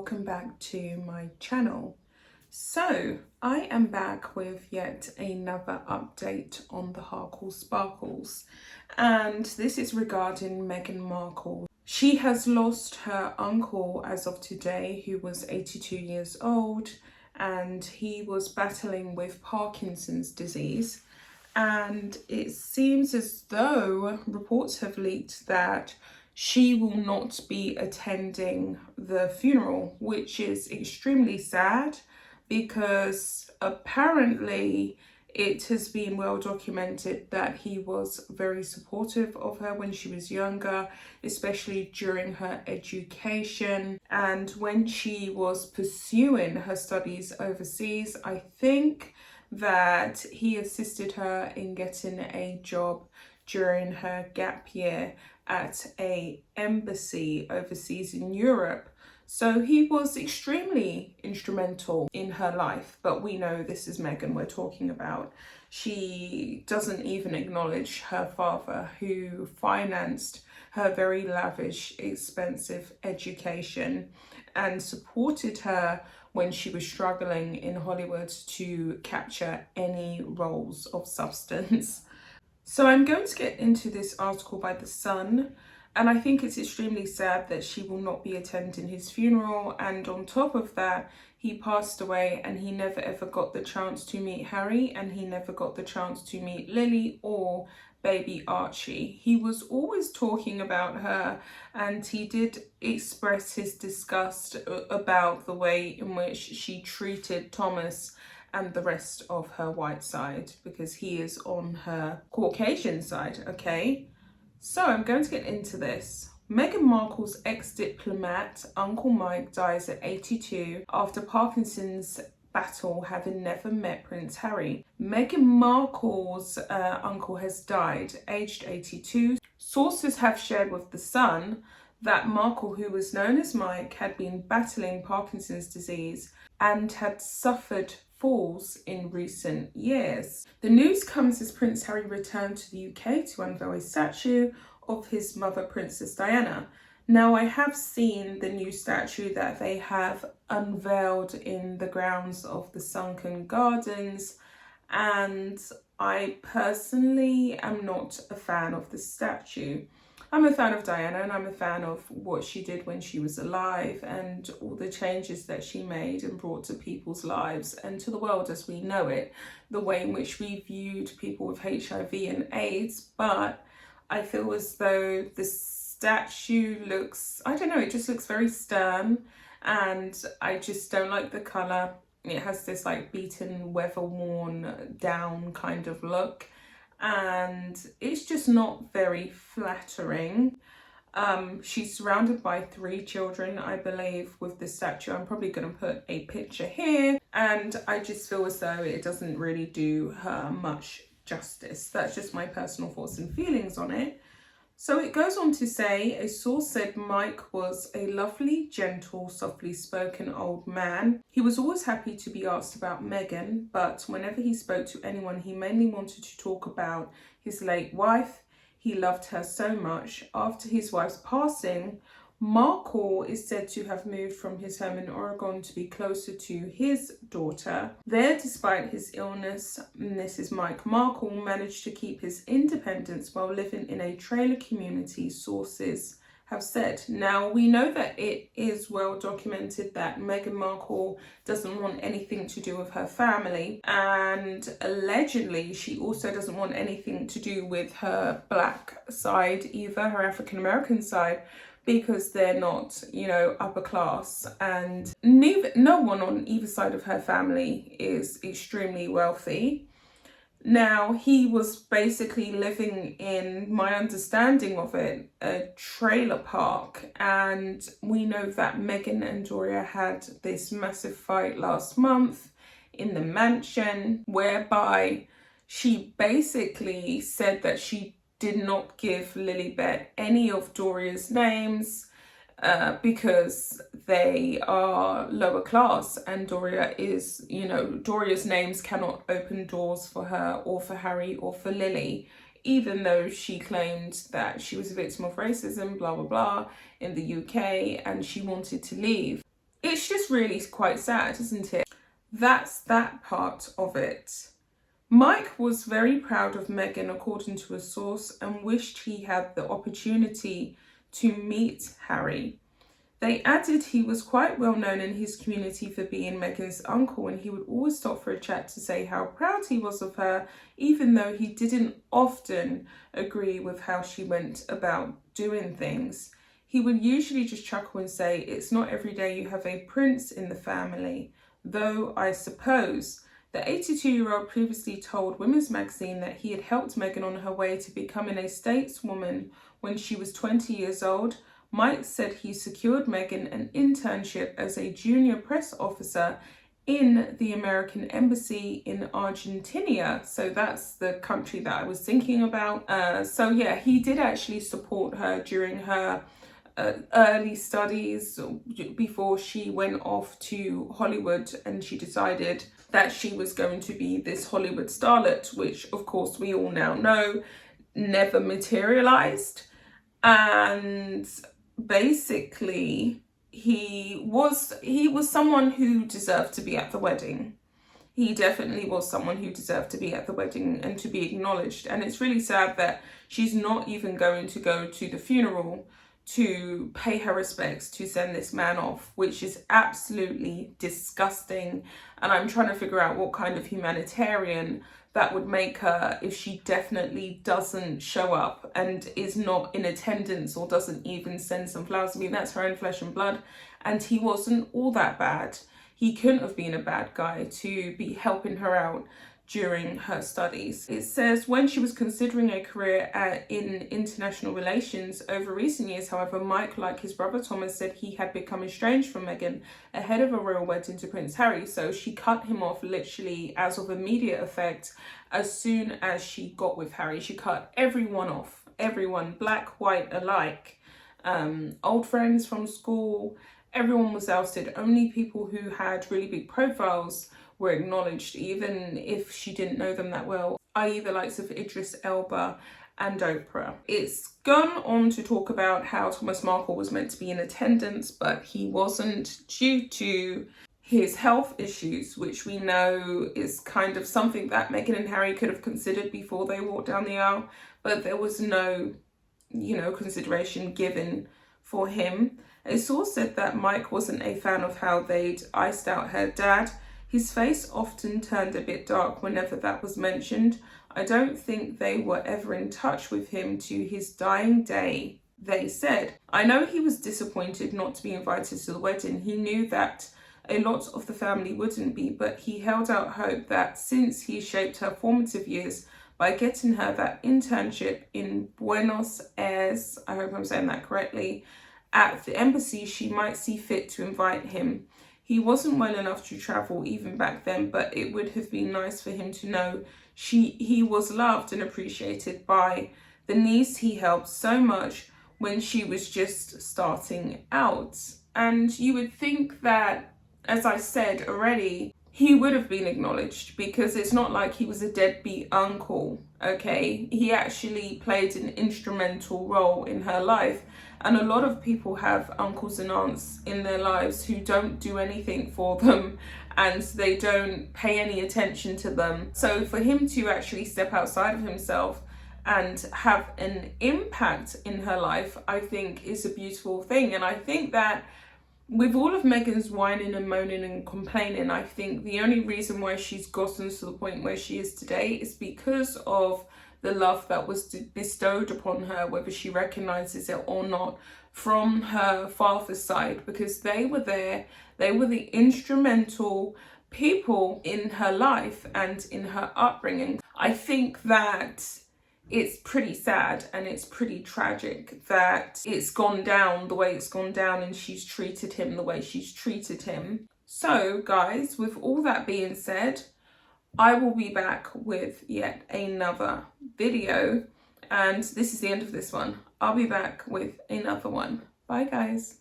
welcome back to my channel. So I am back with yet another update on the Harkle Sparkles, and this is regarding Meghan Markle. She has lost her uncle as of today, who was 82 years old, and he was battling with Parkinson's disease. And it seems as though reports have leaked that she will not be attending the funeral, which is extremely sad because apparently it has been well documented that he was very supportive of her when she was younger, especially during her education and when she was pursuing her studies overseas. I think that he assisted her in getting a job during her gap year at an embassy overseas in Europe. So he was extremely instrumental in her life, but we know this is Meghan we're talking about. She doesn't even acknowledge her father, who financed her very lavish, expensive education and supported her when she was struggling in Hollywood to capture any roles of substance. So I'm going to get into this article by The Sun, and I think it's extremely sad that she will not be attending his funeral. And on top of that, he passed away and he never ever got the chance to meet Harry, and he never got the chance to meet Lily or baby Archie. He was always talking about her, and he did express his disgust about the way in which she treated Thomas and the rest of her white side, because he is on her Caucasian side, okay? So I'm going to get into this. Meghan Markle's ex-diplomat, Uncle Mike, dies at 82 after Parkinson's battle, having never met Prince Harry. Meghan Markle's uncle has died, aged 82. Sources have shared with The Sun that Markle, who was known as Mike, had been battling Parkinson's disease and had suffered falls in recent years. The news comes as Prince Harry returned to the UK to unveil a statue of his mother, Princess Diana. Now, I have seen the new statue that they have unveiled in the grounds of the Sunken Gardens, and I personally am not a fan of the statue. I'm a fan of Diana, and I'm a fan of what she did when she was alive and all the changes that she made and brought to people's lives and to the world as we know it, the way in which we viewed people with HIV and AIDS. But I feel as though the statue looks, I don't know, it just looks very stern, and I just don't like the colour. It has this like beaten, weather-worn down kind of look, and it's just not very flattering. She's surrounded by 3 children, I believe, with the statue. I'm probably going to put a picture here, and I just feel as though it doesn't really do her much justice. That's just my personal thoughts and feelings on it. So it goes on to say, a source said Mike was a lovely, gentle, softly spoken old man. He was always happy to be asked about Meghan, but whenever he spoke to anyone, he mainly wanted to talk about his late wife. He loved her so much. After his wife's passing, Markle is said to have moved from his home in Oregon to be closer to his daughter. There, despite his illness, Mrs. Mike Markle managed to keep his independence while living in a trailer community, sources have said. Now, we know that it is well documented that Meghan Markle doesn't want anything to do with her family, and allegedly she also doesn't want anything to do with her black side either, her African American side, because they're not, you know, upper class, and no one on either side of her family is extremely wealthy. Now, he was basically living in, my understanding of it, a trailer park, and we know that Meghan and Doria had this massive fight last month in the mansion, whereby she basically said that she did not give Lilibet any of Doria's names because they are lower class, and Doria is, you know, Doria's names cannot open doors for her or for Harry or for Lily, even though she claimed that she was a victim of racism, blah, blah, blah, in the UK, and she wanted to leave. it's just really quite sad, isn't it? That's that part of it. Mike was very proud of Meghan, according to a source, and wished he had the opportunity to meet Harry. They added he was quite well known in his community for being Meghan's uncle, and he would always stop for a chat to say how proud he was of her, even though he didn't often agree with how she went about doing things. He would usually just chuckle and say, "It's not every day you have a prince in the family, though I suppose." The 82-year-old previously told Women's Magazine that he had helped Meghan on her way to becoming a stateswoman when she was 20 years old. Mike said he secured Meghan an internship as a junior press officer in the American Embassy in Argentina. So that's the country that I was thinking about. So yeah, he did actually support her during her early studies before she went off to Hollywood, and she decided that she was going to be this Hollywood starlet, which of course we all now know never materialized. And basically he was someone who deserved to be at the wedding. He definitely was someone who deserved to be at the wedding and to be acknowledged. And it's really sad that she's not even going to go to the funeral to pay her respects, to send this man off, which is absolutely disgusting. And I'm trying to figure out what kind of humanitarian that would make her if she definitely doesn't show up and is not in attendance or doesn't even send some flowers. I mean, that's her own flesh and blood, and he wasn't all that bad. He couldn't have been a bad guy to be helping her out during her studies. It says when she was considering a career in international relations over recent years, however, Mike, like his brother Thomas, said he had become estranged from Meghan ahead of a royal wedding to Prince Harry. So she cut him off literally as of immediate effect. As soon as she got with Harry, she cut everyone off, everyone, black, white alike, old friends from school, everyone was ousted. Only people who had really big profiles were acknowledged, even if she didn't know them that well, i.e. the likes of Idris Elba and Oprah. It's gone on to talk about how Thomas Markle was meant to be in attendance, but he wasn't due to his health issues, which we know is kind of something that Meghan and Harry could have considered before they walked down the aisle, but there was no, consideration given for him. A source said that Mike wasn't a fan of how they'd iced out her dad. His face often turned a bit dark whenever that was mentioned. I don't think they were ever in touch with him to his dying day, they said. I know he was disappointed not to be invited to the wedding. He knew that a lot of the family wouldn't be, but he held out hope that since he shaped her formative years by getting her that internship in Buenos Aires, I hope I'm saying that correctly, at the embassy, she might see fit to invite him. He wasn't well enough to travel even back then, but it would have been nice for him to know he was loved and appreciated by the niece he helped so much when she was just starting out. And you would think that, as I said already, he would have been acknowledged, because it's not like he was a deadbeat uncle, okay? He actually played an instrumental role in her life. And a lot of people have uncles and aunts in their lives who don't do anything for them, and they don't pay any attention to them. So for him to actually step outside of himself and have an impact in her life, I think is a beautiful thing. And I think that with all of Meghan's whining and moaning and complaining, I think the only reason why she's gotten to the point where she is today is because of the love that was bestowed upon her, whether she recognizes it or not, from her father's side, because they were there. They were the instrumental people in her life and in her upbringing. I think that it's pretty sad and it's pretty tragic that it's gone down the way it's gone down and she's treated him the way she's treated him. So guys, with all that being said, I will be back with yet another video, and this is the end of this one. I'll be back with another one. Bye guys.